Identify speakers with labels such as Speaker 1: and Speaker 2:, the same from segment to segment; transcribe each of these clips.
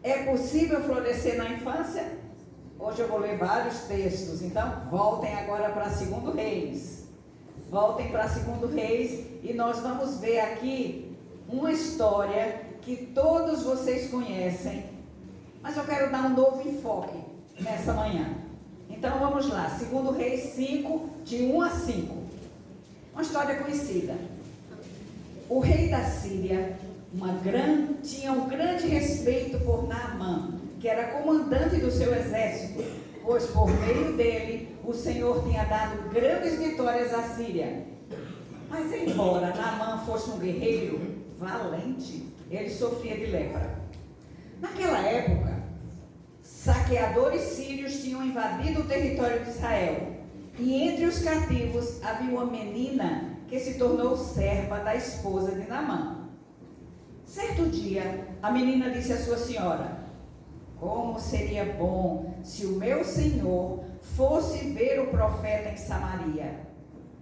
Speaker 1: É possível florescer na infância? Hoje eu vou ler vários textos, então voltem agora para 2 Reis. Voltem para 2 Reis e nós vamos ver aqui uma história que todos vocês conhecem, mas eu quero dar um novo enfoque nessa manhã. Então vamos lá, 2 Reis 5, de 1 a 5. Uma história conhecida. O rei da Síria tinha um grande respeito por Naamã, que era comandante do seu exército, pois por meio dele o Senhor tinha dado grandes vitórias à Síria. Mas embora Naamã fosse um guerreiro valente, ele sofria de lepra. Naquela época, saqueadores sírios tinham invadido o território de Israel, e entre os cativos havia uma menina que se tornou serva da esposa de Naamã. Certo dia, a menina disse à sua senhora: como seria bom se o meu senhor fosse ver o profeta em Samaria.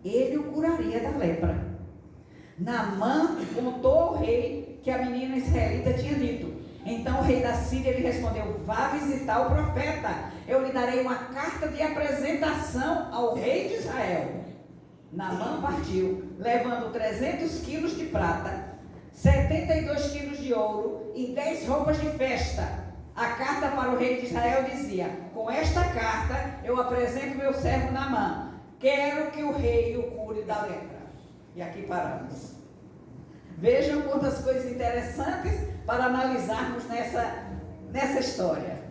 Speaker 1: Ele o curaria da lepra. Naamã contou ao rei que a menina israelita tinha dito. Então o rei da Síria lhe respondeu: vá visitar o profeta, eu lhe darei uma carta de apresentação ao rei de Israel. Naamã partiu, levando 300 quilos de prata, 72 quilos de ouro e 10 roupas de festa. A carta para o rei de Israel dizia: com esta carta eu apresento meu servo Naamã, quero que o rei o cure da lepra. E aqui paramos. Vejam quantas coisas interessantes para analisarmos nessa história.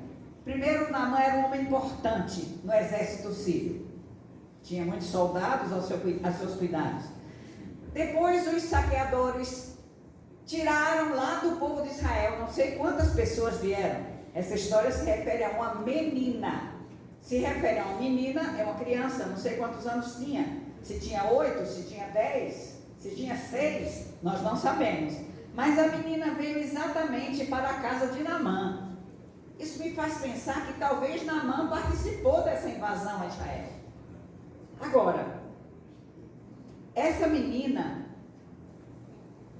Speaker 1: Primeiro, Naamã era um homem importante no exército sírio. Tinha muitos soldados aos seus cuidados. Depois, os saqueadores tiraram lá do povo de Israel, não sei quantas pessoas vieram. Essa história se refere a uma menina. Se refere a uma menina, é uma criança, não sei quantos anos tinha. Se tinha 8, se tinha 10, se tinha 6, nós não sabemos. Mas a menina veio exatamente para a casa de Naamã. Isso me faz pensar que talvez Naamã participou dessa invasão a Israel. Agora, essa menina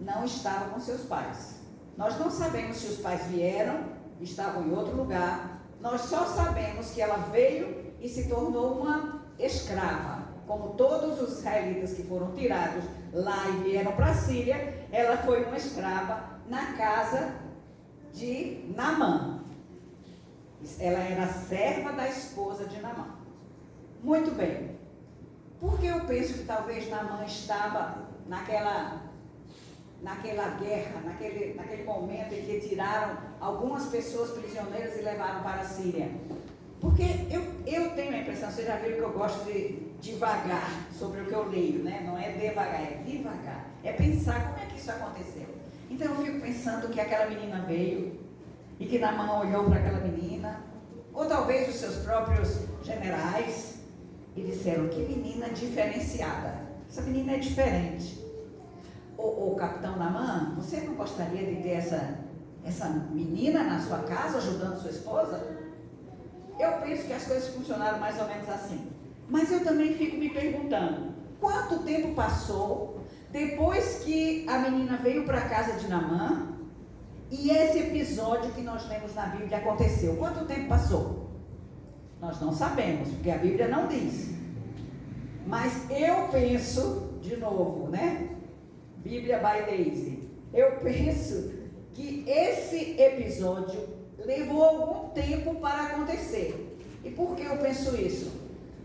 Speaker 1: não estava com seus pais. Nós não sabemos se os pais vieram, estavam em outro lugar. Nós só sabemos que ela veio e se tornou uma escrava. Como todos os israelitas que foram tirados lá e vieram para a Síria, ela foi uma escrava na casa de Naamã. Ela era serva da esposa de Naamã. Muito bem. Porque eu penso que talvez Naamã estava naquela guerra, naquele momento em que tiraram algumas pessoas prisioneiras e levaram para a Síria. Porque eu tenho a impressão, vocês já viram que eu gosto de devagar sobre o que eu leio, né? Não é devagar, é devagar. É pensar como é que isso aconteceu. Então eu fico pensando que aquela menina veio e que Naamã olhou para aquela menina, ou talvez os seus próprios generais, e disseram: que menina diferenciada, essa menina é diferente. O capitão Naamã, você não gostaria de ter essa menina na sua casa ajudando sua esposa? Eu penso que as coisas funcionaram mais ou menos assim. Mas eu também fico me perguntando, quanto tempo passou depois que a menina veio para a casa de Naamã e esse episódio que nós lemos na Bíblia aconteceu? Quanto tempo passou? Nós não sabemos, porque a Bíblia não diz. Mas eu penso, de novo, né? Bíblia by Daisy. Eu penso que esse episódio levou algum tempo para acontecer. E por que eu penso isso?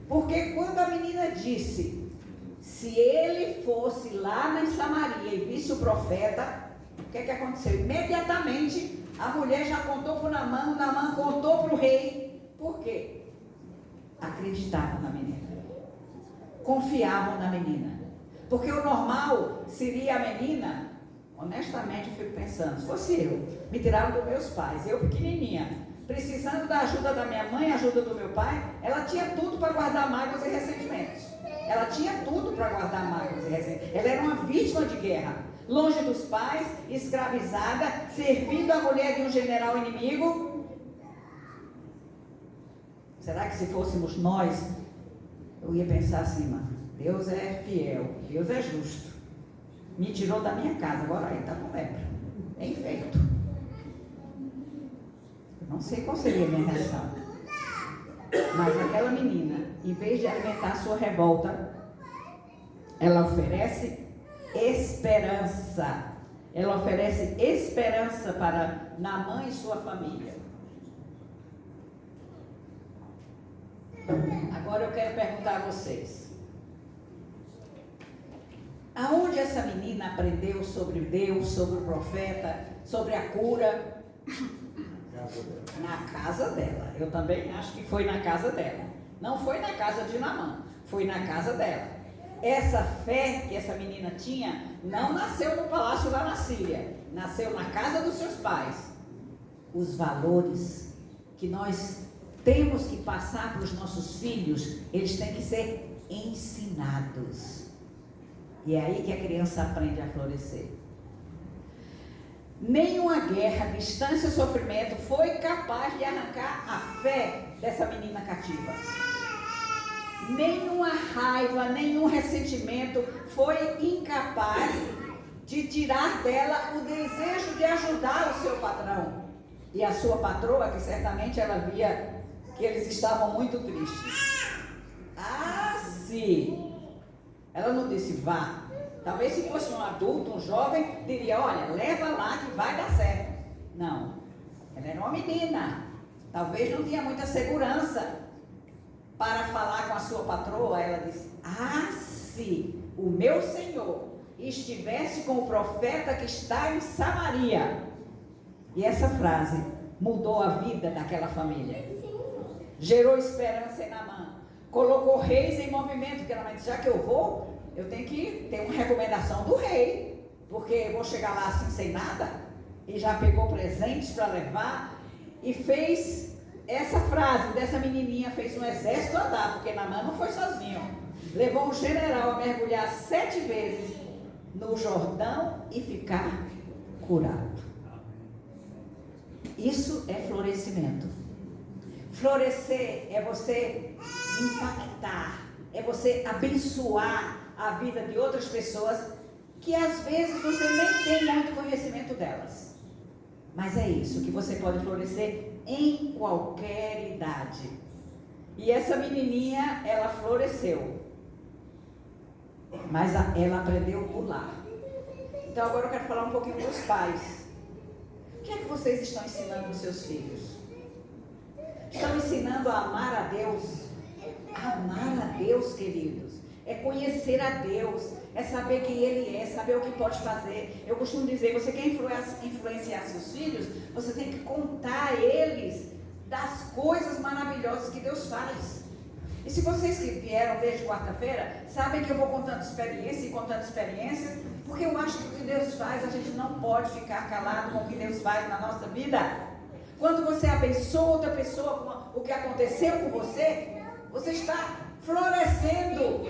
Speaker 1: Porque quando a menina disse: se ele fosse lá em Samaria e visse o profeta, o que aconteceu? Imediatamente a mulher já contou para o Naamã contou para o rei. Por quê? Acreditavam na menina. Confiavam na menina. Porque o normal seria a menina, honestamente eu fico pensando, se fosse eu, me tiraram dos meus pais, eu pequenininha, precisando da ajuda da minha mãe, ajuda do meu pai, ela tinha tudo para guardar mágoas e ressentimentos. Ela tinha tudo para guardar mágoas e ressentimentos. Ela era uma vítima de guerra, longe dos pais, escravizada, servindo a mulher de um general inimigo. Será que se fôssemos nós, eu ia pensar assim, mano, Deus é fiel, Deus é justo. Me tirou da minha casa, agora aí está com lepra. Bem feito. Não sei qual seria a minha reação. Mas aquela menina, em vez de alimentar a sua revolta, ela oferece esperança. Ela oferece esperança para Naamã e sua família. Agora eu quero perguntar a vocês. Aonde essa menina aprendeu sobre Deus, sobre o profeta, sobre a cura? Na casa dela. Eu também acho que foi na casa dela. Não foi na casa de Naamã, foi na casa dela. Essa fé que essa menina tinha não nasceu no palácio lá na Síria, nasceu na casa dos seus pais. Os valores que nós temos que passar para os nossos filhos, eles têm que ser ensinados. E é aí que a criança aprende a florescer. Nenhuma guerra, distância, sofrimento foi capaz de arrancar a fé dessa menina cativa. Nenhuma raiva, nenhum ressentimento foi incapaz de tirar dela o desejo de ajudar o seu patrão e a sua patroa, que certamente ela via que eles estavam muito tristes. Ah, sim! Ela não disse vá. Talvez se fosse um adulto, um jovem, diria, olha, leva lá que vai dar certo. Não, ela era uma menina. Talvez não tinha muita segurança para falar com a sua patroa. Ela disse, ah, se o meu Senhor estivesse com o profeta que está em Samaria. E essa frase mudou a vida daquela família. Gerou esperança em Naamã. Colocou reis em movimento, porque ela disse, já que eu vou, eu tenho que ter uma recomendação do rei, porque eu vou chegar lá assim sem nada. E já pegou presentes para levar e fez essa frase dessa menininha, fez um exército andar, porque Naamã não foi sozinho. Levou um general a mergulhar 7 vezes no Jordão e ficar curado. Isso é florescimento. Florescer é você impactar, é você abençoar a vida de outras pessoas que às vezes você nem tem muito conhecimento delas. Mas é isso, que você pode florescer em qualquer idade. E essa menininha, ela floresceu. Mas ela aprendeu a pular. Então agora eu quero falar um pouquinho dos pais. O que é que vocês estão ensinando os seus filhos? Estão ensinando a amar a Deus? Amar a Deus, queridos, é conhecer a Deus, é saber quem Ele é, saber o que pode fazer. Eu costumo dizer, você quer influenciar seus filhos, você tem que contar a eles das coisas maravilhosas que Deus faz. E se vocês que vieram desde quarta-feira, sabem que eu vou contando experiências, porque eu acho que o que Deus faz, a gente não pode ficar calado com o que Deus faz na nossa vida. Quando você abençoa outra pessoa com o que aconteceu com você, você está florescendo.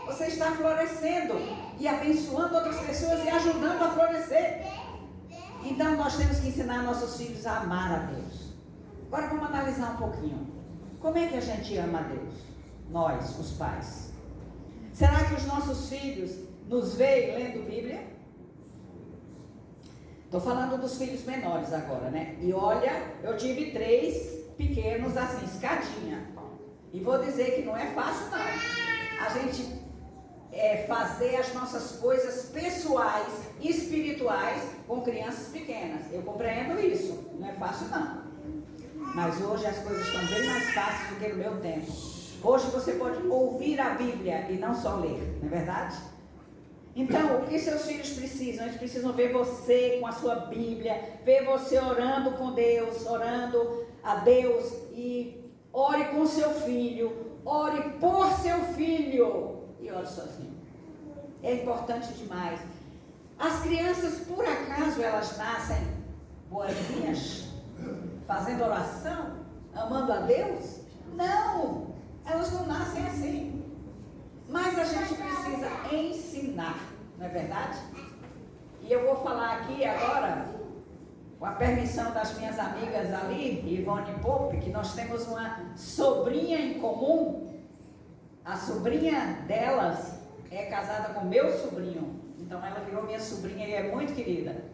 Speaker 1: Você está florescendo e abençoando outras pessoas e ajudando a florescer. Então nós temos que ensinar nossos filhos a amar a Deus. Agora vamos analisar um pouquinho. Como é que a gente ama a Deus? Nós, os pais. Será que os nossos filhos nos veem lendo Bíblia? Estou falando dos filhos menores agora, né? E olha, eu tive 3 pequenos assim, escadinha. E vou dizer que não é fácil não. A gente fazer as nossas coisas pessoais e espirituais com crianças pequenas. Eu compreendo isso. Não é fácil não. Mas hoje as coisas estão bem mais fáceis do que no meu tempo. Hoje você pode ouvir a Bíblia e não só ler, não é verdade? Então, o que seus filhos precisam? Eles precisam ver você com a sua Bíblia, ver você orando com Deus, orando a Deus, e ore com seu filho, ore por seu filho e ore sozinho. É importante demais. As crianças, por acaso, elas nascem boazinhas, fazendo oração, amando a Deus? Não, elas não nascem assim. Mas a gente precisa ensinar, não é verdade? E eu vou falar aqui agora, com a permissão das minhas amigas ali, Ivone Pope, que nós temos uma sobrinha em comum. A sobrinha delas é casada com meu sobrinho, então ela virou minha sobrinha e é muito querida.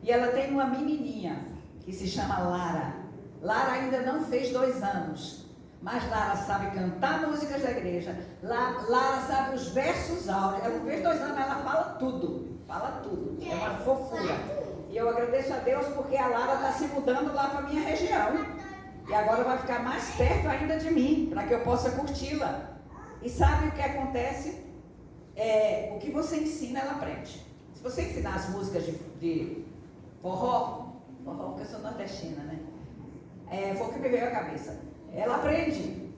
Speaker 1: E ela tem uma menininha que se chama Lara. Lara ainda não fez 2 anos, mas Lara sabe cantar músicas da igreja. Lara sabe os versos áureos. Ela não fez 2 anos, ela fala tudo. Fala tudo. É uma fofura. E eu agradeço a Deus porque a Lara está se mudando lá para a minha região. E agora vai ficar mais perto ainda de mim, para que eu possa curti-la. E sabe o que acontece? O que você ensina, ela aprende. Se você ensinar as músicas de forró, porque eu sou nordestina, né? Foi o que me veio à cabeça. Ela aprende.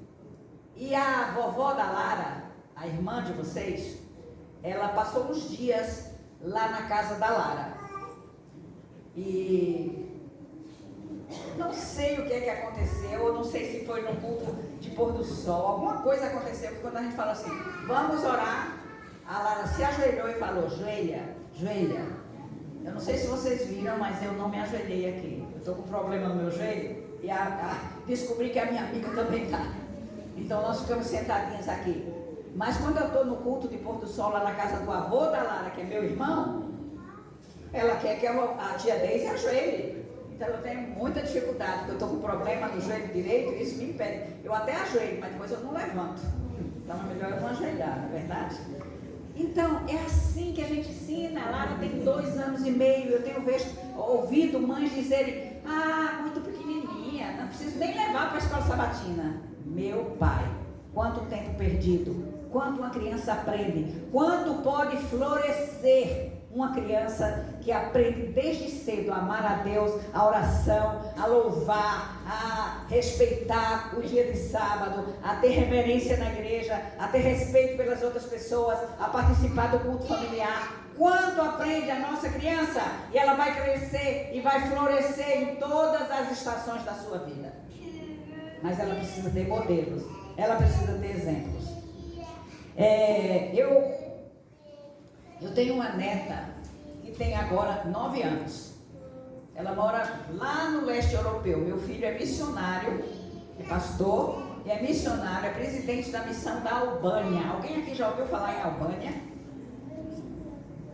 Speaker 1: E a vovó da Lara, a irmã de vocês, ela passou uns dias lá na casa da Lara. E não sei o que é que aconteceu, eu não sei se foi no culto de pôr do sol, alguma coisa aconteceu, porque quando a gente fala assim, vamos orar, a Lara se ajoelhou e falou, joelha. Eu não sei se vocês viram, mas eu não me ajoelhei aqui. Eu estou com problema no meu joelho e descobri que a minha amiga também está. Então nós ficamos sentadinhas aqui. Mas quando eu estou no culto de pôr do sol lá na casa do avô da Lara, que é meu irmão, ela quer que a tia Deise ajoelhe. Então eu tenho muita dificuldade, porque eu estou com problema no joelho direito e isso me impede. Eu até ajoelho, mas depois eu não levanto. Então é melhor eu não ajoelhar, não é verdade? Então, é assim que a gente ensina. A Lara tem 2 anos e meio. Eu tenho ouvido mães dizerem, muito pequenininha, não preciso nem levar para a escola sabatina. Meu pai, quanto tempo perdido, quanto uma criança aprende, quanto pode florescer uma criança que aprende desde cedo a amar a Deus, a oração, a louvar, a respeitar o dia de sábado, a ter reverência na igreja, a ter respeito pelas outras pessoas, a participar do culto familiar. Quanto aprende a nossa criança, e ela vai crescer e vai florescer em todas as estações da sua vida. Mas ela precisa ter modelos, ela precisa ter exemplos. Eu tenho uma neta que tem agora 9 anos. Ela mora lá no leste europeu. Meu filho é missionário, é pastor e é missionário, é presidente da missão da Albânia. Alguém aqui já ouviu falar em Albânia?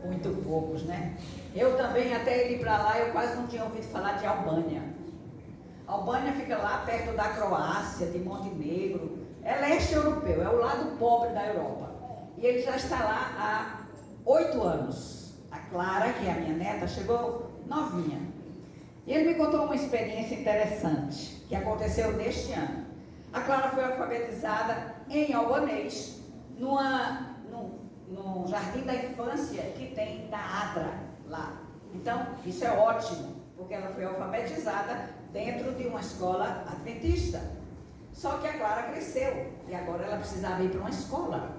Speaker 1: Muito poucos, né? Eu também, até ele ir para lá, eu quase não tinha ouvido falar de Albânia. Albânia fica lá perto da Croácia, de Montenegro. É leste europeu, é o lado pobre da Europa. E ele já está lá há 8 anos. A Clara, que é a minha neta, chegou novinha. E ele me contou uma experiência interessante que aconteceu neste ano. A Clara foi alfabetizada em albanês, no jardim da infância que tem da ADRA lá. Então, isso é ótimo, porque ela foi alfabetizada dentro de uma escola adventista. Só que a Clara cresceu e agora ela precisava ir para uma escola.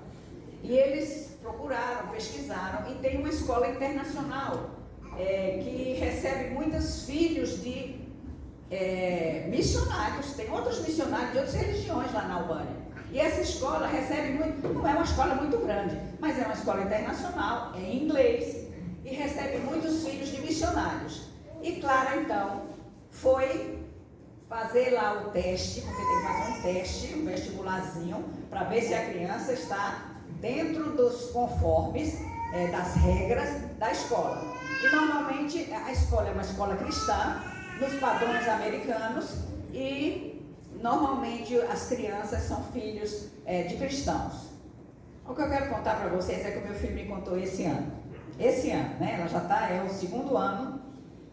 Speaker 1: E eles procuraram, pesquisaram e tem uma escola internacional que recebe muitos filhos de missionários. Tem outros missionários de outras religiões lá na Albânia. E essa escola recebe muito, não é uma escola muito grande, mas é uma escola internacional, é em inglês, e recebe muitos filhos de missionários. E Clara, então, foi fazer lá o teste, porque tem que fazer um teste, um vestibularzinho, para ver se a criança está dentro dos conformes, das regras da escola. E normalmente a escola é uma escola cristã, nos padrões americanos, e normalmente as crianças são filhos de cristãos. O que eu quero contar para vocês é que o meu filho me contou esse ano. Esse ano, né? Ela já está, é o 2º ano,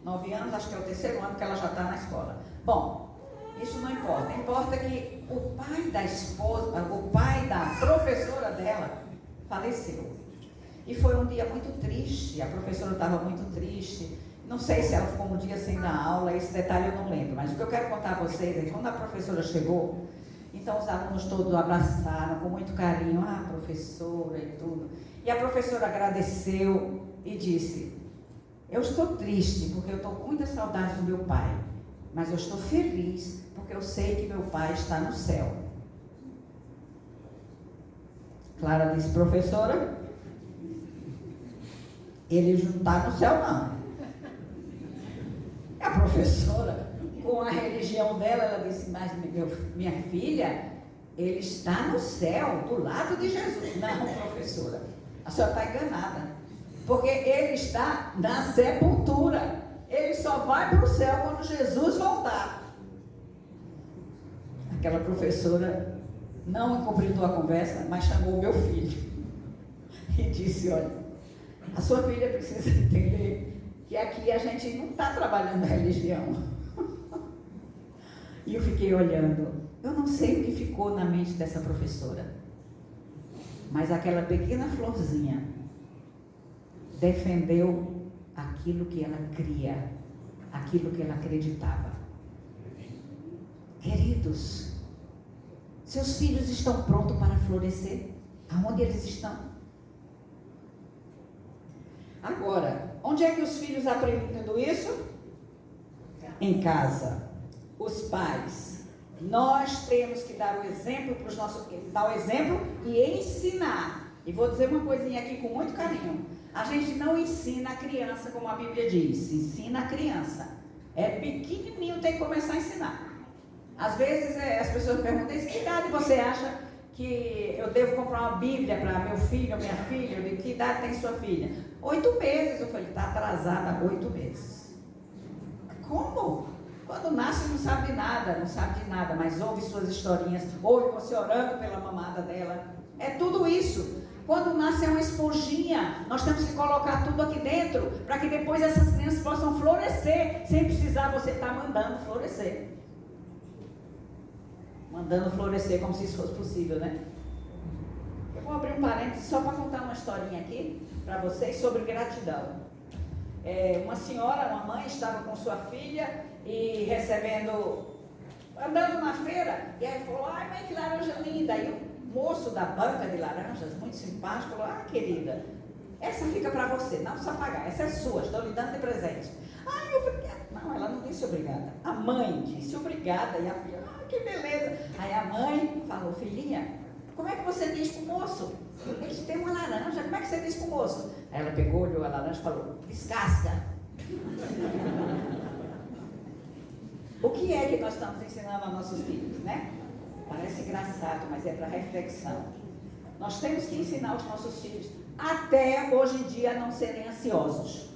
Speaker 1: 9 anos, acho que é o 3º ano que ela já está na escola. Bom, isso não importa. Importa que o pai da esposa, o pai da professora dela faleceu. E foi um dia muito triste, a professora estava muito triste. Não sei se ela ficou um dia sem dar aula, esse detalhe eu não lembro. Mas o que eu quero contar a vocês é que quando a professora chegou, então os alunos todos abraçaram com muito carinho, professora e tudo. E a professora agradeceu e disse, eu estou triste porque eu estou com muita saudade do meu pai, mas eu estou feliz porque eu sei que meu pai está no céu. Clara disse, professora, ele não está no céu não. A professora, com a religião dela, ela disse, mas minha filha, ele está no céu, do lado de Jesus. Não, professora, a senhora está enganada, porque ele está na sepultura, ele só vai para o céu quando Jesus voltar. Aquela professora não completou a conversa, mas chamou o meu filho e disse: olha, a sua filha precisa entender que aqui a gente não está trabalhando a religião. E eu fiquei olhando. Eu não sei o que ficou na mente dessa professora, mas aquela pequena florzinha defendeu aquilo que ela cria, aquilo que ela acreditava. Queridos, seus filhos estão prontos para florescer? Aonde eles estão? Agora, onde é que os filhos aprendem tudo isso? Em casa. Os pais. Nós temos que dar o exemplo para os nossos filhos, dar o exemplo e ensinar. E vou dizer uma coisinha aqui com muito carinho. A gente não ensina a criança como a Bíblia diz, ensina a criança. É pequenininho, tem que começar a ensinar. Às vezes as pessoas perguntam: que idade você acha que eu devo comprar uma Bíblia para meu filho ou minha filha? De que idade tem sua filha? 8 meses. Eu falei: está atrasada 8 meses. Como? Quando nasce não sabe de nada, mas ouve suas historinhas, ouve você orando pela mamada dela. É tudo isso. Quando nasce é uma esponjinha, nós temos que colocar tudo aqui dentro, para que depois essas crianças possam florescer, sem precisar você estar mandando florescer. Mandando florescer como se isso fosse possível, né? Eu vou abrir um parênteses só para contar uma historinha aqui para vocês sobre gratidão. Uma senhora, uma mãe, estava com sua filha e andando na feira, e aí falou: ai mãe, que laranja linda. E o moço da banca de laranjas, muito simpático, falou: ah querida, essa fica para você, não precisa pagar, essa é sua, estou lhe dando de presente. Ai, obrigada. Não, ela não disse obrigada, a mãe disse obrigada, e a filha: ah, que beleza. Aí a mãe falou: filhinha, como é que você diz para o moço? Ele tem uma laranja, como é que você diz para o moço? Aí ela pegou, olhou a laranja e falou: descasca. O que é que nós estamos ensinando aos nossos filhos, né? Parece engraçado, mas é para reflexão. Nós temos que ensinar os nossos filhos, até hoje em dia, a não serem ansiosos.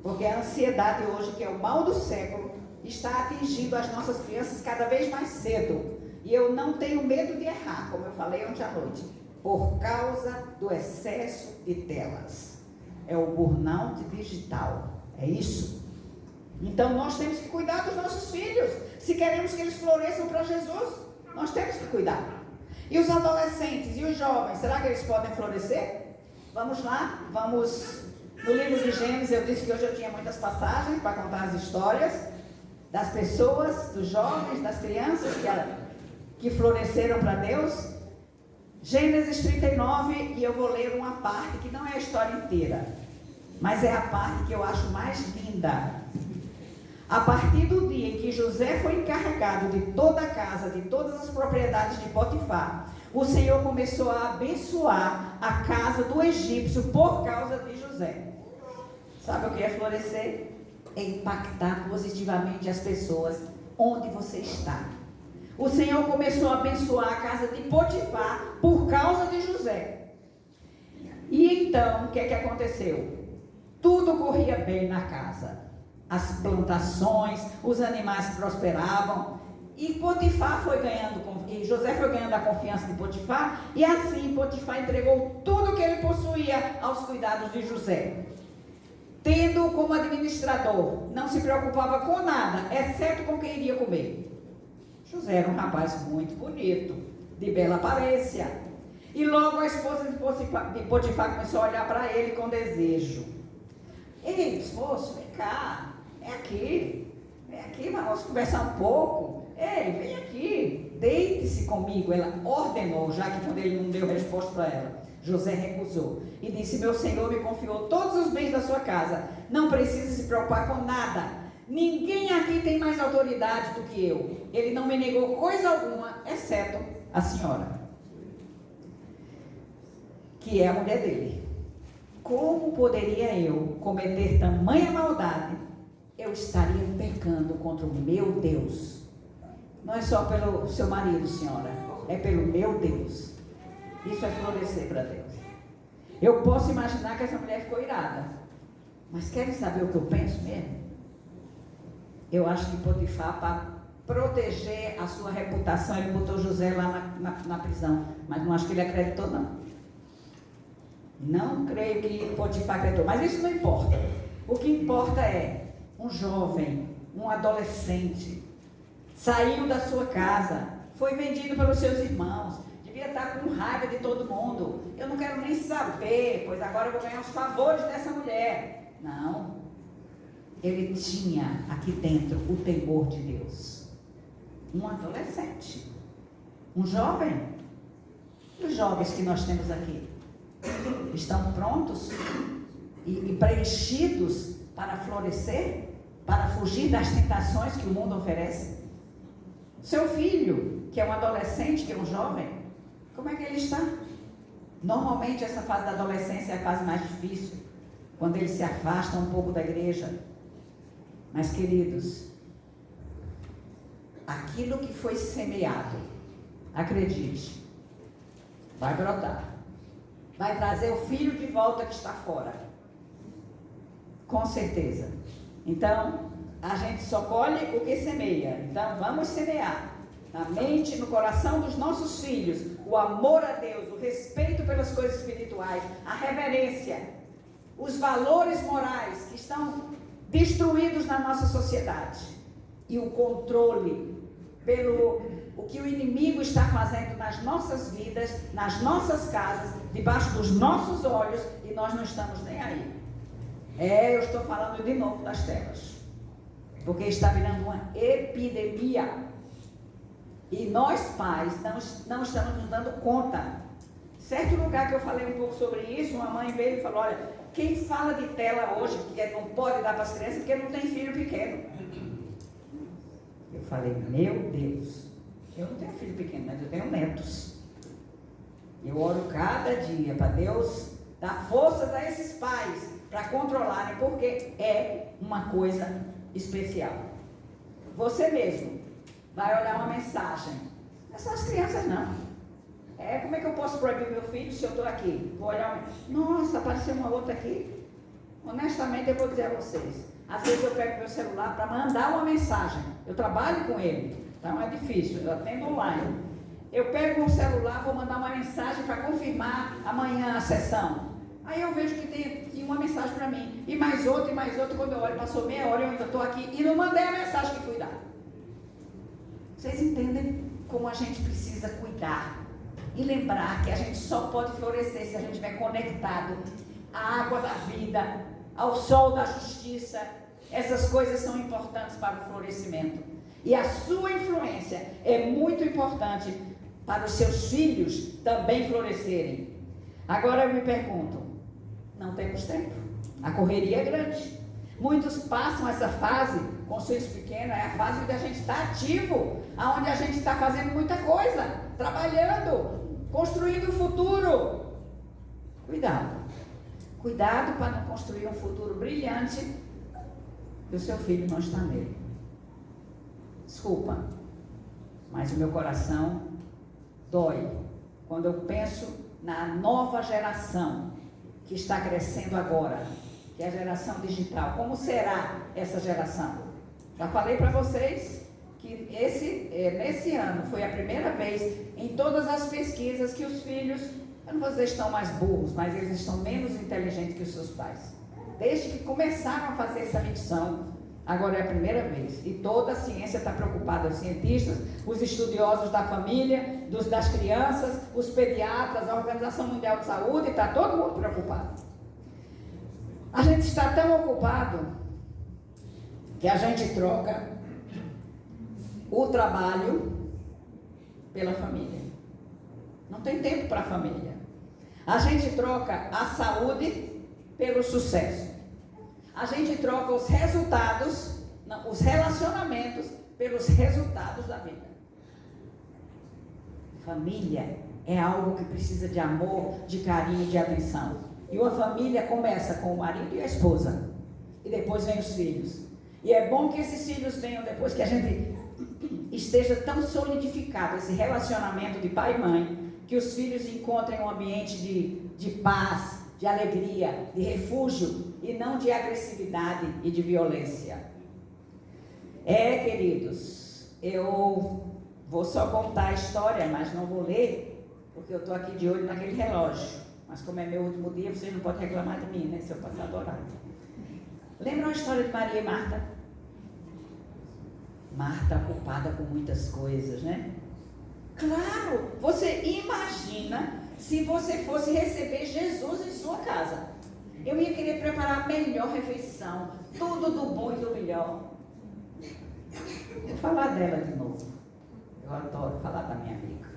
Speaker 1: Porque a ansiedade hoje, que é o mal do século, está atingindo as nossas crianças cada vez mais cedo. E eu não tenho medo de errar, como eu falei ontem à noite, por causa do excesso de telas. É o burnout digital, é isso. Então nós temos que cuidar dos nossos filhos. Se queremos que eles floresçam para Jesus, nós temos que cuidar. E os adolescentes e os jovens, será que eles podem florescer? Vamos lá, vamos no livro de Gênesis. Eu disse que hoje eu tinha muitas passagens para contar as histórias das pessoas, dos jovens, das crianças que floresceram para Deus. Gênesis 39, e eu vou ler uma parte que não é a história inteira, mas é a parte que eu acho mais linda. A partir do dia em que José foi encarregado de toda a casa, de todas as propriedades de Potifar, o Senhor começou a abençoar a casa do egípcio por causa de José. Sabe o que é florescer? É impactar positivamente as pessoas onde você está. O Senhor começou a abençoar a casa de Potifar por causa de José. E então, o que é que aconteceu? Tudo corria bem na casa. As plantações, os animais prosperavam. E Potifar foi ganhando, e José foi ganhando a confiança de Potifar. E assim Potifar entregou tudo que ele possuía aos cuidados de José. Tendo como administrador, não se preocupava com nada, exceto com quem iria comer. José era um rapaz muito bonito, de bela aparência. E logo a esposa de Potifar começou a olhar para ele com desejo. Ei, moço, vem cá, vem aqui, vamos conversar um pouco. Ei, vem aqui, deite-se comigo. Ela ordenou, já que quando ele não deu resposta para ela, José recusou e disse: meu senhor me confiou todos os bens da sua casa, não precisa se preocupar com nada. Ninguém aqui tem mais autoridade do que eu. Ele não me negou coisa alguma, exceto a senhora, que é a mulher dele. Como poderia eu cometer tamanha maldade? Eu estaria pecando contra o meu Deus. Não é só pelo seu marido, senhora, é pelo meu Deus. Isso é florescer para Deus. Eu posso imaginar que essa mulher ficou irada, mas querem saber o que eu penso mesmo? Eu acho que Potifar proteger a sua reputação. Ele botou José lá na prisão, mas não acho que ele acreditou, não. Não creio que Potifar acreditou, mas isso não importa. O que importa é um jovem, um adolescente, saiu da sua casa, foi vendido pelos seus irmãos, devia estar com raiva de todo mundo. Eu não quero nem saber, pois agora eu vou ganhar os favores dessa mulher. Não. Ele tinha aqui dentro o temor de Deus. Um adolescente, um jovem. E os jovens que nós temos aqui estão prontos e preenchidos para florescer, para fugir das tentações que o mundo oferece? Seu filho, que é um adolescente, que é um jovem, como é que ele está? Normalmente essa fase da adolescência é a fase mais difícil, quando ele se afasta um pouco da igreja. Mas, queridos, aquilo que foi semeado, acredite, vai brotar. Vai trazer o filho de volta que está fora. Com certeza. Então, a gente só colhe o que semeia. Então, vamos semear na mente, no coração dos nossos filhos, o amor a Deus, o respeito pelas coisas espirituais, a reverência, os valores morais que estão destruídos na nossa sociedade, e o controle pelo o que o inimigo está fazendo nas nossas vidas, nas nossas casas, debaixo dos nossos olhos, e nós não estamos nem aí. Eu estou falando de novo das telas, porque está virando uma epidemia, e nós pais não estamos nos dando conta. Certo lugar que eu falei um pouco sobre isso, uma mãe veio e falou: olha, quem fala de tela hoje, que não pode dar para as crianças, porque não tem filho pequeno. Eu falei: meu Deus, eu não tenho filho pequeno, mas eu tenho netos. Eu oro cada dia para Deus dar forças a esses pais para controlarem, porque é uma coisa especial. Você mesmo vai olhar uma mensagem. Não é só as crianças, não. Como é que eu posso proibir meu filho se eu estou aqui? Vou olhar, nossa, apareceu uma outra aqui. Honestamente, eu vou dizer a vocês, às vezes eu pego meu celular para mandar uma mensagem. Eu trabalho com ele, então é difícil, eu atendo online. Eu pego um celular, vou mandar uma mensagem para confirmar amanhã a sessão. Aí eu vejo que tem uma mensagem para mim, e mais outra, quando eu olho, passou meia hora, eu ainda estou aqui, e não mandei a mensagem que fui dar. Vocês entendem como a gente precisa cuidar e lembrar que a gente só pode florescer se a gente estiver conectado à água da vida, ao sol da justiça. Essas coisas são importantes para o florescimento. E a sua influência é muito importante para os seus filhos também florescerem. Agora eu me pergunto, não temos tempo? A correria é grande. Muitos passam essa fase com os filhos pequenos, é a fase onde a gente está ativo, onde a gente está fazendo muita coisa, trabalhando, construindo o futuro. Cuidado para não construir um futuro brilhante e o seu filho não está nele. Desculpa, mas o meu coração dói quando eu penso na nova geração que está crescendo agora, que é a geração digital. Como será essa geração? Já falei para vocês que nesse ano foi a primeira vez em todas as pesquisas que os filhos, eu não vou dizer estão mais burros, mas eles estão menos inteligentes que os seus pais. Desde que começaram a fazer essa medição, agora é a primeira vez. E toda a ciência está preocupada, os cientistas, os estudiosos da família, das crianças, os pediatras, a Organização Mundial de Saúde, está todo mundo preocupado. A gente está tão ocupado que a gente troca o trabalho pela família. Não tem tempo para a família. A gente troca a saúde pelo sucesso. A gente troca os resultados, os relacionamentos pelos resultados da vida. Família é algo que precisa de amor, de carinho, de atenção. E uma família começa com o marido e a esposa. E depois vem os filhos. E é bom que esses filhos venham depois que a gente esteja tão solidificado, esse relacionamento de pai e mãe, que os filhos encontrem um ambiente de paz, de alegria, de refúgio, e não de agressividade e de violência. Queridos, eu vou só contar a história, mas não vou ler, porque eu estou aqui de olho naquele relógio. Mas como é meu último dia, vocês não podem reclamar de mim, né? Se eu passar do horário. Lembram a história de Maria e Marta? Marta ocupada com muitas coisas, né? Claro, você imagina se você fosse receber Jesus em sua casa. Eu ia querer preparar a melhor refeição, tudo do bom e do melhor. Vou falar dela de novo. Eu adoro falar da minha amiga.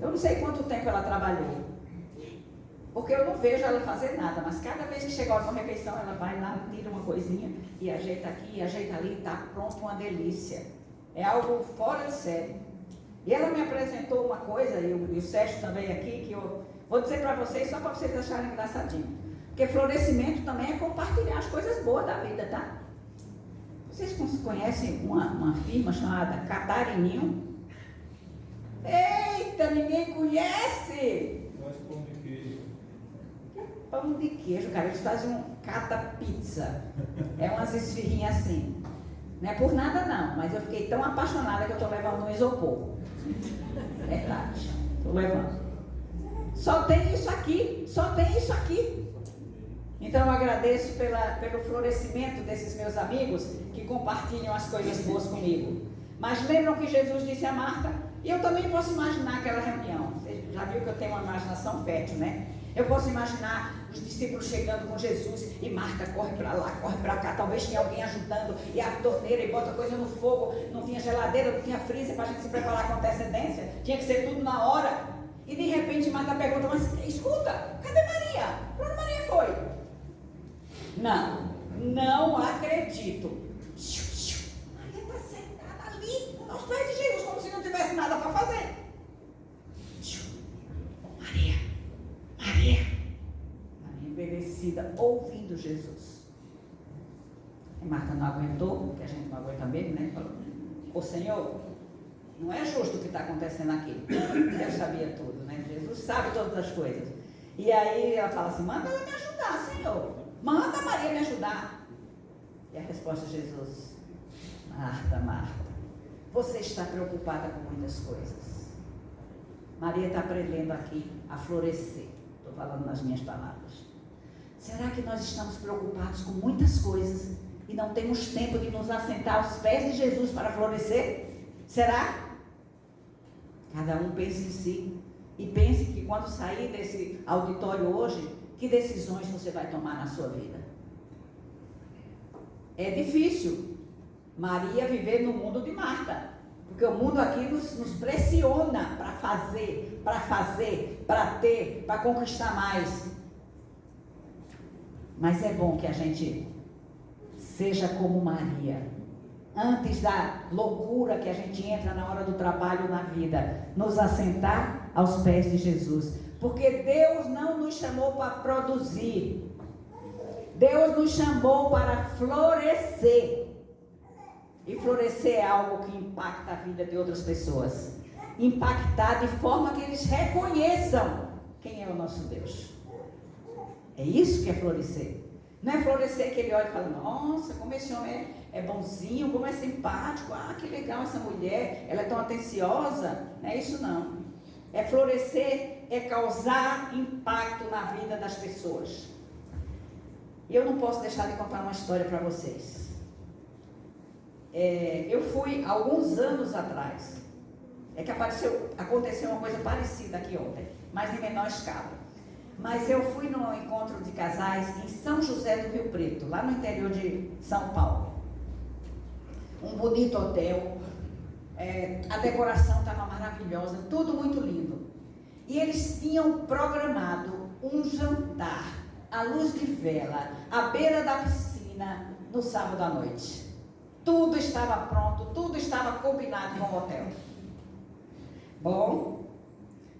Speaker 1: Eu não sei quanto tempo ela trabalhou, porque eu não vejo ela fazer nada, mas cada vez que chega uma refeição, ela vai lá, tira uma coisinha e ajeita aqui, ajeita ali, está pronto, uma delícia. É algo fora de série. E ela me apresentou uma coisa, e o Sérgio também aqui, que eu vou dizer para vocês, só para vocês acharem engraçadinho. Porque florescimento também é compartilhar as coisas boas da vida, tá? Vocês conhecem uma firma chamada Catarinho? Eita, ninguém conhece!
Speaker 2: Faz pão de queijo.
Speaker 1: Pão de queijo, cara. Eles fazem um cata-pizza. É umas esfirrinhas assim. Não é por nada não, mas eu fiquei tão apaixonada que eu estou levando um isopor. Verdade. Estou levando. Só tem isso aqui. Só tem isso aqui. Então eu agradeço pelo florescimento desses meus amigos que compartilham as coisas boas comigo. Mas lembram que Jesus disse a Marta? E eu também posso imaginar aquela reunião. Você já viu que eu tenho uma imaginação fértil, né? Eu posso imaginar os discípulos chegando com Jesus e Marta corre para lá, corre para cá. Talvez tinha alguém ajudando e abre torneira e bota coisa no fogo. Não tinha geladeira, não tinha freezer para a gente se preparar com antecedência. Tinha que ser tudo na hora. E de repente Marta pergunta, mas escuta, cadê Maria? Para onde Maria foi? Não acredito. Maria está sentada ali, aos pés de Jesus, como se não tivesse nada para fazer. Maria embevecida, ouvindo Jesus. E Marta não aguentou, porque a gente não aguenta mesmo, né? Falou, ô Senhor, não é justo o que está acontecendo aqui. Eu sabia tudo, né? Jesus sabe todas as coisas. E aí ela fala assim, manda ela me ajudar, Senhor. Manda a Maria me ajudar. E a resposta de Jesus, Marta, Marta, você está preocupada com muitas coisas. Maria está aprendendo aqui a florescer. Estou falando nas minhas palavras. Será que nós estamos preocupados com muitas coisas e não temos tempo de nos assentar aos pés de Jesus para florescer? Será? Cada um pense em si e pense que quando sair desse auditório hoje, que decisões você vai tomar na sua vida? É difícil Maria viver no mundo de Marta, porque o mundo aqui nos pressiona para fazer, para ter, para conquistar mais. Mas é bom que a gente seja como Maria. Antes da loucura que a gente entra na hora do trabalho na vida, nos assentar aos pés de Jesus. Porque Deus não nos chamou para produzir. Deus nos chamou para florescer. E florescer é algo que impacta a vida de outras pessoas. Impactar de forma que eles reconheçam quem é o nosso Deus. É isso que é florescer. Não é florescer que ele olha e fala, nossa, como esse homem é bonzinho, como é simpático, que legal essa mulher, ela é tão atenciosa. Não é isso não. É florescer, é causar impacto na vida das pessoas. E eu não posso deixar de contar uma história para vocês. Eu fui, alguns anos atrás, que aconteceu uma coisa parecida aqui ontem, mas em menor escala. Mas eu fui num encontro de casais em São José do Rio Preto, lá no interior de São Paulo. Um bonito hotel, a decoração estava maravilhosa, tudo muito lindo. E eles tinham programado um jantar à luz de vela, à beira da piscina, no sábado à noite. Tudo estava pronto, tudo estava combinado com o hotel. Bom,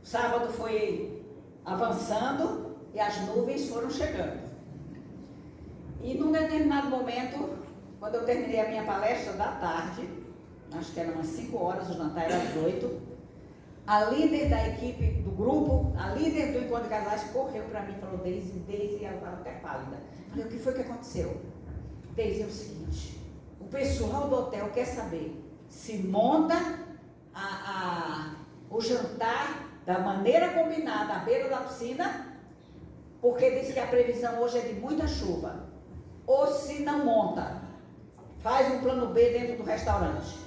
Speaker 1: sábado foi avançando e as nuvens foram chegando. E num determinado momento, quando eu terminei a minha palestra da tarde, acho que eram umas 5 horas, o jantar era às 8, a líder da equipe, do grupo, a líder do encontro de casais correu para mim e falou, Deise, ela estava até pálida. Falei, o que foi que aconteceu? Deise, é o seguinte, o pessoal do hotel quer saber se monta o jantar da maneira combinada à beira da piscina, porque diz que a previsão hoje é de muita chuva. Ou se não monta, faz um plano B dentro do restaurante.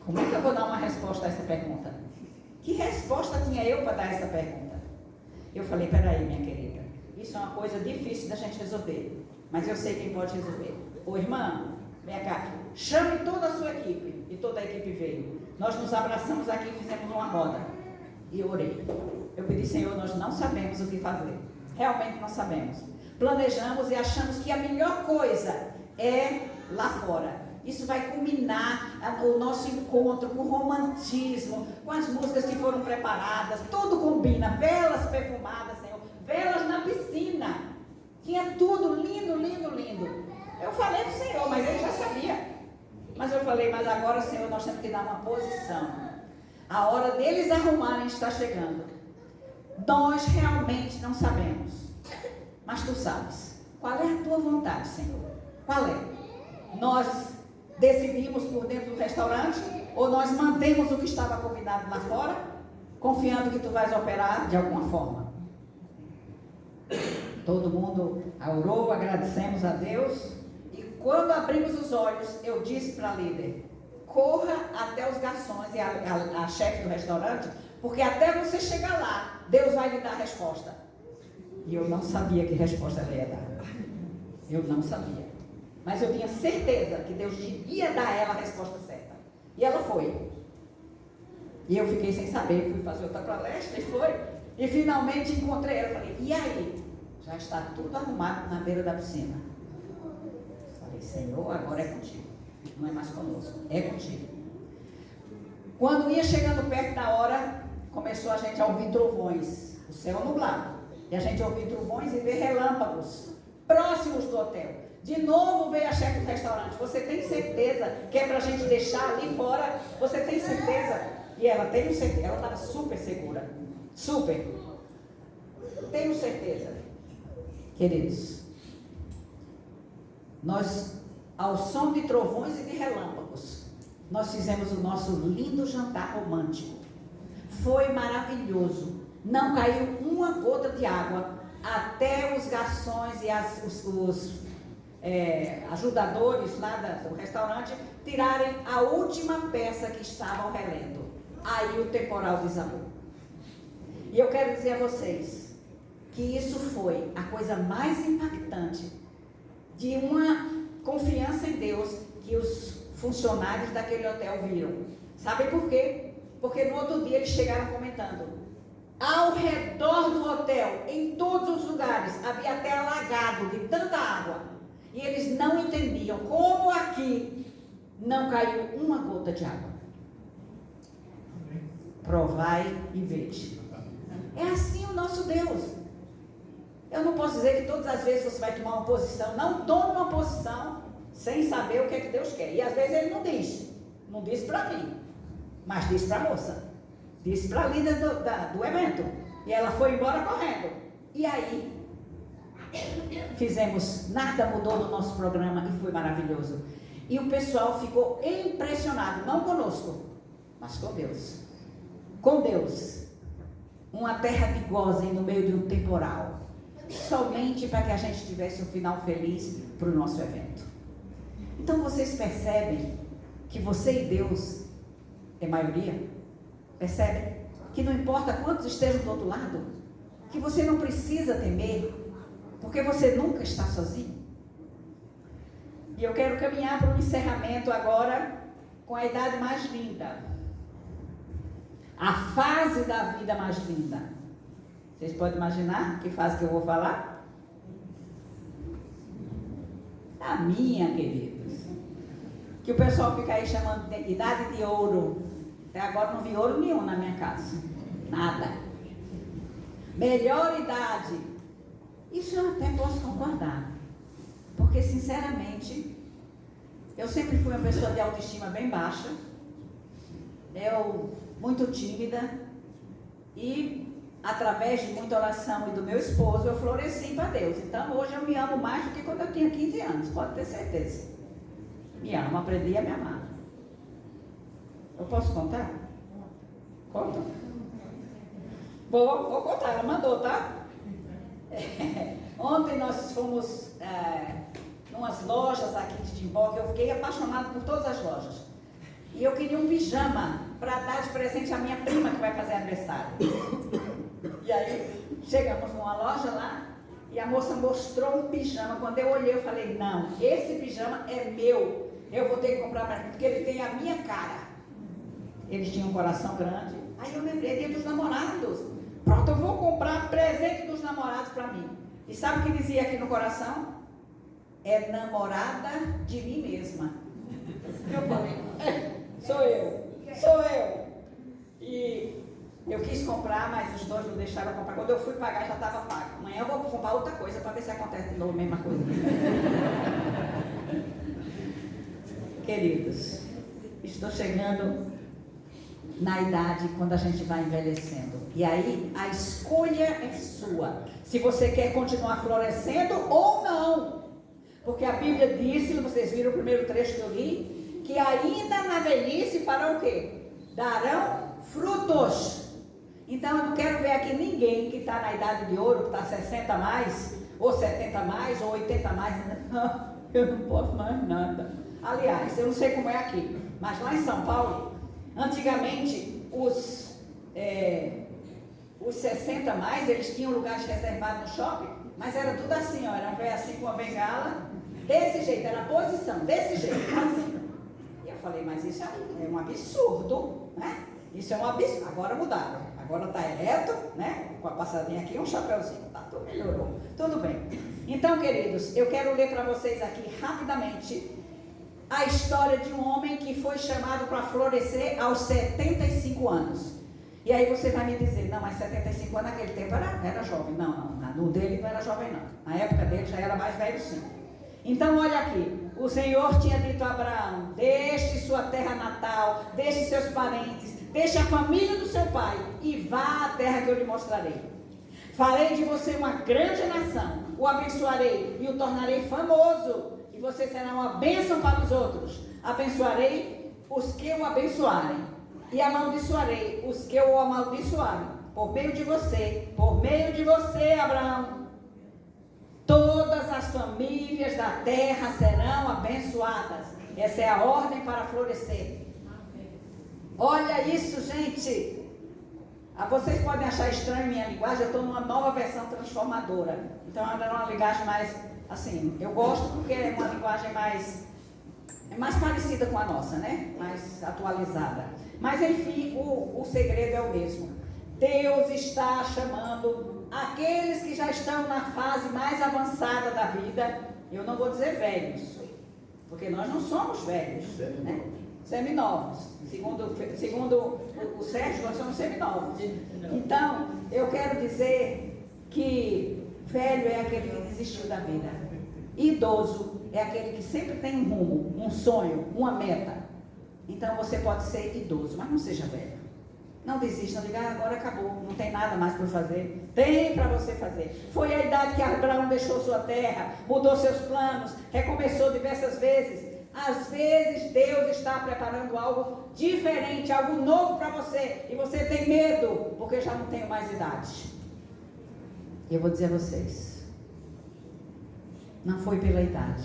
Speaker 1: Como é que eu vou dar uma resposta a essa pergunta? Que resposta tinha eu para dar essa pergunta? Eu falei, peraí, minha querida, isso é uma coisa difícil da gente resolver, mas eu sei quem pode resolver. Ô irmã, vem cá, chame toda a sua equipe. E toda a equipe veio. Nós nos abraçamos aqui e fizemos uma roda. E eu orei. Eu pedi, Senhor, nós não sabemos o que fazer. Realmente não sabemos. Planejamos e achamos que a melhor coisa é lá fora. Isso vai culminar o nosso encontro com romantismo, com as músicas que foram preparadas, tudo combina, velas perfumadas, Senhor, velas na piscina. Tinha tudo lindo, lindo, lindo. Eu falei para o Senhor, mas ele já sabia. Mas eu falei, mas agora, Senhor, nós temos que dar uma posição. A hora deles arrumarem está chegando. Nós realmente não sabemos. Mas tu sabes. Qual é a tua vontade, Senhor? Qual é? Nós decidimos por dentro do restaurante ou nós mantemos o que estava combinado lá fora, confiando que tu vais operar de alguma forma? Todo mundo orou, agradecemos a Deus. Quando abrimos os olhos, eu disse para a líder, corra até os garçons e a chefe do restaurante, porque até você chegar lá, Deus vai lhe dar a resposta. E eu não sabia que resposta ela ia dar. Eu não sabia. Mas eu tinha certeza que Deus ia dar a ela a resposta certa. E ela foi. E eu fiquei sem saber, fui fazer outra palestra e foi. E finalmente encontrei ela. Falei, e aí? Já está tudo arrumado na beira da piscina. Senhor, agora é contigo, não é mais conosco, é contigo. Quando ia chegando perto da hora, começou a gente a ouvir trovões, o céu nublado, e a gente ouvir trovões e ver relâmpagos próximos do hotel. De novo veio a chefe do restaurante, você tem certeza que é para a gente deixar ali fora? Você tem certeza? E ela tem certeza, ela estava super segura, super. Tenho certeza. Queridos, nós, ao som de trovões e de relâmpagos, nós fizemos o nosso lindo jantar romântico. Foi maravilhoso. Não caiu uma gota de água até os garçons e os ajudadores lá do restaurante tirarem a última peça que estava ao relento. Aí o temporal desabou. E eu quero dizer a vocês que isso foi a coisa mais impactante de uma confiança em Deus que os funcionários daquele hotel viram. Sabe por quê? Porque no outro dia eles chegaram comentando. Ao redor do hotel, em todos os lugares, havia até alagado de tanta água. E eles não entendiam como aqui não caiu uma gota de água. Provai e vede. É assim o nosso Deus. Eu não posso dizer que todas as vezes você vai tomar uma posição. Não tome uma posição sem saber o que é que Deus quer. E às vezes ele não diz. Não disse para mim, mas disse para a moça. Disse para a líder do evento. E ela foi embora correndo. E aí, fizemos, nada mudou no nosso programa e foi maravilhoso. E o pessoal ficou impressionado, não conosco, mas com Deus. Com Deus. Uma terra de gozem no meio de um temporal. Somente para que a gente tivesse um final feliz para o nosso evento. Então vocês percebem que você e Deus é maioria? Percebem? Que não importa quantos estejam do outro lado, que você não precisa temer, porque você nunca está sozinho. E eu quero caminhar para um encerramento agora com a idade mais linda. A fase da vida mais linda. Vocês podem imaginar que fase que eu vou falar? A minha, queridos. Que o pessoal fica aí chamando de idade de ouro. Até agora não vi ouro nenhum na minha casa. Nada. Melhor idade. Isso eu até posso concordar. Porque, sinceramente, eu sempre fui uma pessoa de autoestima bem baixa. Eu, muito tímida. E, através de muita oração e do meu esposo, eu floresci para Deus. Então, hoje eu me amo mais do que quando eu tinha 15 anos. Pode ter certeza. Me amo, aprendi a me amar. Eu posso contar? Conta? Vou contar, ela mandou, tá? Ontem nós fomos em umas lojas aqui de Timbó, que eu fiquei apaixonada por todas as lojas. E eu queria um pijama para dar de presente à minha prima que vai fazer aniversário. E aí chegamos numa loja lá e a moça mostrou um pijama. Quando eu olhei, eu falei, não, esse pijama é meu. Eu vou ter que comprar para mim, porque ele tem a minha cara. Eles tinham um coração grande. Aí eu lembrei, dia dos namorados. Pronto, eu vou comprar presente dos namorados para mim. E sabe o que dizia aqui no coração? É namorada de mim mesma. Eu falei, sou eu. E eu quis comprar, mas os dois não deixaram eu comprar. Quando eu fui pagar, já estava pago. Amanhã eu vou comprar outra coisa para ver se acontece de novo a mesma coisa. Queridos, estou chegando na idade quando a gente vai envelhecendo. E aí a escolha é sua. Se você quer continuar florescendo ou não. Porque a Bíblia disse, vocês viram o primeiro trecho que eu li, que ainda na velhice farão o quê? Darão frutos. Então eu não quero ver aqui ninguém que está na idade de ouro, que está 60 a mais, ou 70 a mais, ou 80 a mais. Não, eu não posso mais nada. Aliás, eu não sei como é aqui, mas lá em São Paulo, antigamente os 60 a mais, eles tinham lugares reservados no shopping, mas era tudo assim, ó, era um velho assim com uma bengala, desse jeito, era a posição, desse jeito, assim. E eu falei, mas isso é um absurdo, né? Isso é um absurdo. Agora mudaram, agora está ereto, né? Com a passadinha aqui, um chapéuzinho, tá, tudo melhorou, tudo bem. Então, queridos, eu quero ler para vocês aqui rapidamente a história de um homem que foi chamado para florescer aos 75 anos. E aí você vai me dizer, não, mas 75 anos naquele tempo era jovem. Não, no dele não era jovem não. Na época dele já era mais velho sim. Então olha aqui, o Senhor tinha dito a Abraão, deixe sua terra natal, deixe seus parentes, deixe a família do seu pai e vá à terra que eu lhe mostrarei. Farei de você uma grande nação, o abençoarei e o tornarei famoso. E você será uma bênção para os outros. Abençoarei os que o abençoarem. E amaldiçoarei os que o amaldiçoarem. Por meio de você, Abraão, todas as famílias da terra serão abençoadas. Essa é a ordem para florescer. Olha isso, gente. Vocês podem achar estranho minha linguagem. Eu estou numa nova versão transformadora. Então, é uma linguagem mais... Assim, eu gosto porque é uma linguagem mais parecida com a nossa, né? Mais atualizada. Mas, enfim, o segredo é o mesmo. Deus está chamando aqueles que já estão na fase mais avançada da vida. Eu não vou dizer velhos, porque nós não somos velhos, né? Seminovos. Segundo o Sérgio, nós somos seminovos. Então, eu quero dizer que velho é aquele que desistiu da vida. Idoso é aquele que sempre tem um rumo, um sonho, uma meta. Então você pode ser idoso, mas não seja velho. Não desista, não diga, agora acabou, não tem nada mais para fazer. Tem para você fazer. Foi a idade que Abraão deixou sua terra, mudou seus planos, recomeçou diversas vezes. Às vezes Deus está preparando algo diferente, algo novo para você. E você tem medo, porque já não tenho mais idade. Eu vou dizer a vocês, não foi pela idade,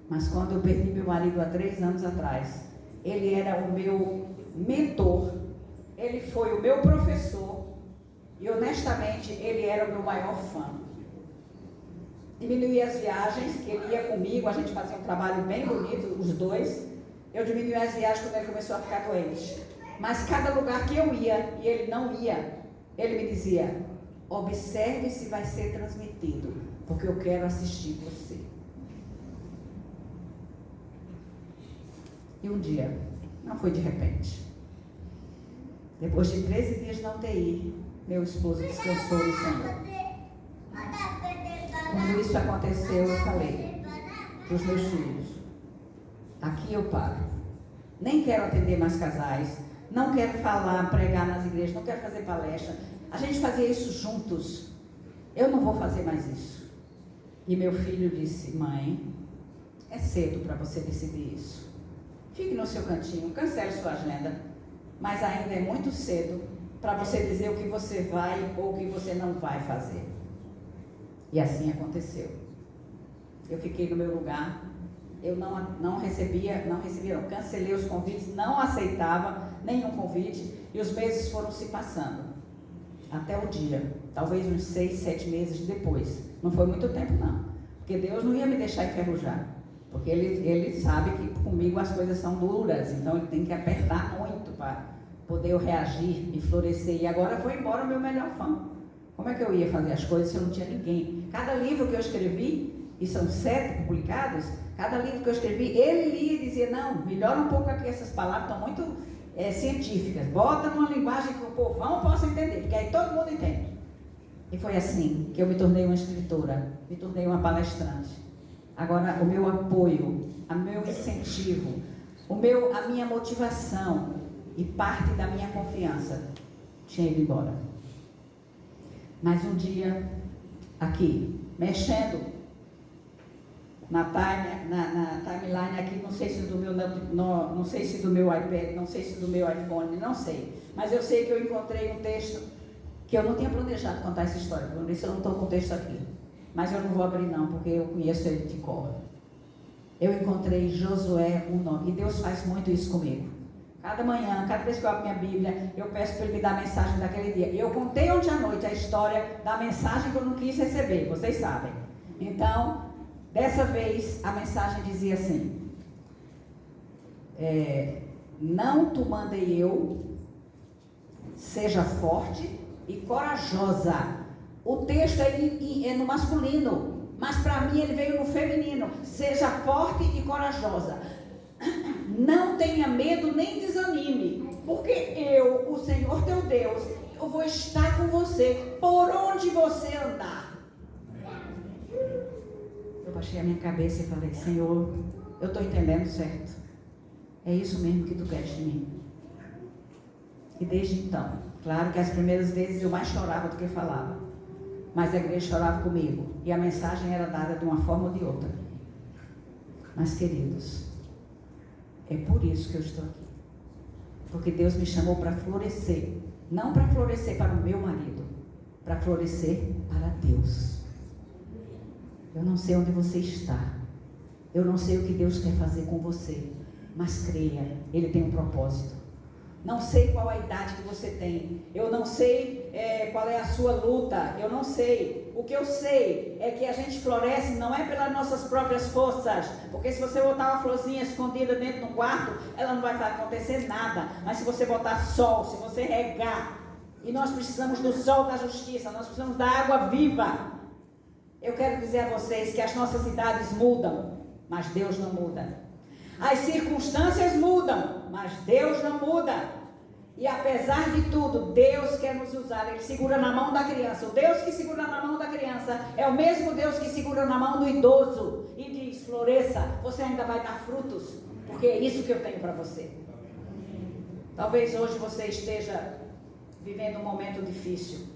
Speaker 1: mas quando eu perdi meu marido há 3 anos atrás, ele era o meu mentor, ele foi o meu professor e honestamente ele era o meu maior fã. Diminuí as viagens, que ele ia comigo, a gente fazia um trabalho bem bonito, os dois. Eu diminuí as viagens quando ele começou a ficar doente, mas cada lugar que eu ia e ele não ia, ele me dizia, observe se vai ser transmitido, porque eu quero assistir você. E um dia, não foi de repente, depois de 13 dias na UTI, meu esposo descansou no Senhor. Quando isso aconteceu, eu falei para os meus filhos, aqui eu paro. Nem quero atender mais casais, não quero falar, pregar nas igrejas, não quero fazer palestra. A gente fazia isso juntos. Eu não vou fazer mais isso. E meu filho disse, mãe, é cedo para você decidir isso. Fique no seu cantinho, cancele sua agenda. mas ainda é muito cedo para você dizer o que você vai ou o que você não vai fazer. E assim aconteceu. Eu fiquei no meu lugar, eu cancelei os convites, não aceitava nenhum convite, e os meses foram se passando, até o dia, talvez uns 6, 7 meses depois. Não foi muito tempo não, porque Deus não ia me deixar enferrujar, porque ele sabe que comigo as coisas são duras, então ele tem que apertar muito para poder eu reagir e florescer. E agora foi embora o meu melhor fã. Como é que eu ia fazer as coisas se eu não tinha ninguém? Cada livro que eu escrevi, e são 7 publicados, cada livro que eu escrevi, ele lia e dizia, não, melhora um pouco aqui, essas palavras estão muito científicas, bota numa linguagem que o povão possa entender, porque aí todo mundo entende. E foi assim que eu me tornei uma escritora, me tornei uma palestrante. Agora, o meu apoio, o meu incentivo, a minha motivação e parte da minha confiança tinha ido embora. Mas um dia, aqui, mexendo na timeline aqui, não sei se do meu iPad, não sei se do meu iPhone, não sei. Mas eu sei que eu encontrei um texto que eu não tinha planejado contar essa história, por isso eu não estou com o texto aqui. Mas eu não vou abrir não, porque eu conheço ele de cor. Eu encontrei Josué 1:9, e Deus faz muito isso comigo. Cada manhã, cada vez que eu abro minha Bíblia, eu peço para Ele me dar a mensagem daquele dia. E eu contei ontem à noite a história da mensagem que eu não quis receber, vocês sabem. Então, dessa vez, a mensagem dizia assim, não te mandei eu, seja forte e corajosa. O texto é no masculino, mas para mim ele veio no feminino. Seja forte e corajosa. Não tenha medo nem desanime, porque eu, o Senhor teu Deus, eu vou estar com você por onde você andar. Eu baixei a minha cabeça e falei, Senhor, eu estou entendendo certo. É isso mesmo que tu queres de mim. E desde então, claro que as primeiras vezes eu mais chorava do que falava, mas a igreja chorava comigo e a mensagem era dada de uma forma ou de outra. Mas queridos, é por isso que eu estou aqui, porque Deus me chamou para florescer, não para florescer para o meu marido, para florescer para Deus. Eu não sei onde você está, eu não sei o que Deus quer fazer com você, mas creia, Ele tem um propósito. Não sei qual a idade que você tem, eu não sei qual é a sua luta, eu não sei. O que eu sei é que a gente floresce não é pelas nossas próprias forças, porque se você botar uma florzinha escondida dentro do quarto, ela não vai acontecer nada. Mas se você botar sol, se você regar, e nós precisamos do sol da justiça, nós precisamos da água viva. Eu quero dizer a vocês que as nossas idades mudam, mas Deus não muda. As circunstâncias mudam, mas Deus não muda. E apesar de tudo, Deus quer nos usar. Ele segura na mão da criança. O Deus que segura na mão da criança é o mesmo Deus que segura na mão do idoso e diz, floresça, você ainda vai dar frutos, porque é isso que eu tenho para você. Talvez hoje você esteja vivendo um momento difícil,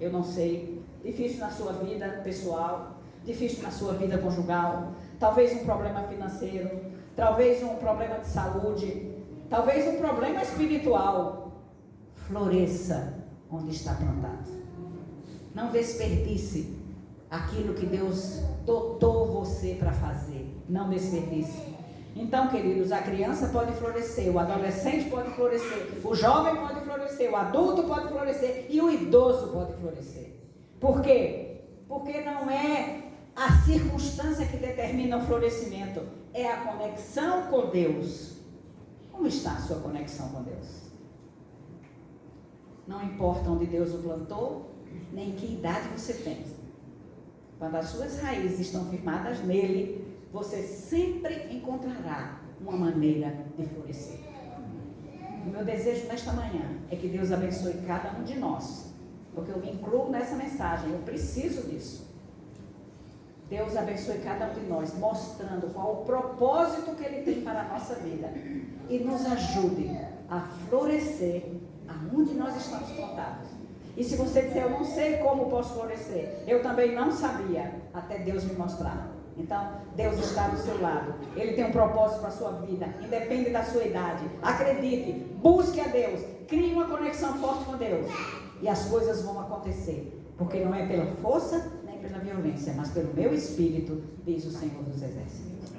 Speaker 1: eu não sei, difícil na sua vida pessoal, difícil na sua vida conjugal, talvez um problema financeiro, talvez um problema de saúde, talvez um problema espiritual. Floresça onde está plantado. Não desperdice aquilo que Deus dotou você para fazer. Não desperdice. Então, queridos, a criança pode florescer, o adolescente pode florescer, o jovem pode florescer, o adulto pode florescer e o idoso pode florescer. Por quê? Porque não é a circunstância que determina o florescimento, é a conexão com Deus. Como está a sua conexão com Deus? Não importa onde Deus o plantou, nem que idade você tem. Quando as suas raízes estão firmadas nele, você sempre encontrará uma maneira de florescer. O meu desejo nesta manhã é que Deus abençoe cada um de nós, porque eu me incluo nessa mensagem, eu preciso disso. Deus abençoe cada um de nós, mostrando qual o propósito que Ele tem para a nossa vida e nos ajude a florescer aonde nós estamos plantados. E se você disser, eu não sei como posso florescer, eu também não sabia, até Deus me mostrar. Então, Deus está do seu lado, Ele tem um propósito para a sua vida, independe da sua idade. Acredite, busque a Deus, Crie uma conexão forte com Deus. E as coisas vão acontecer. Porque não é pela força, nem pela violência, mas pelo meu espírito, diz o Senhor dos Exércitos.